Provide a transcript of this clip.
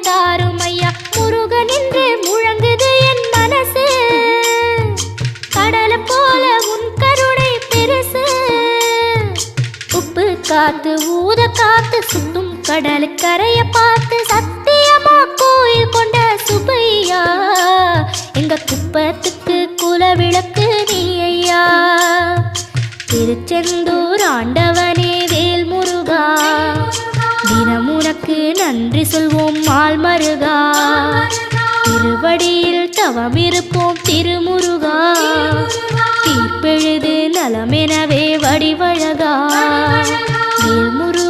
தாரும் ஐயா. முருகன் என்று முழங்குது என் மனசு, கடலை போல உன் கருணை பெருசு. உப்பு காத்து ஊத காத்து சுத்தும் கடலு கரைய பார்த்து சத்தியமா கோயில் கொண்ட சுப்பையா. எங்க குப்பத்துக்கு குலவிளக்கு நீ ஐயா. திருச்செந்தூர் ஆண்டவனே வேல் முருகா, தினம் உனக்கு நன்றி சொல்வோம் மால் மருகா. திருவடியில் தவம் இருப்போம் திருமுருகா, தீர்ப்பெழுது நலமெனவே வடிவழகா. வேல் முருகா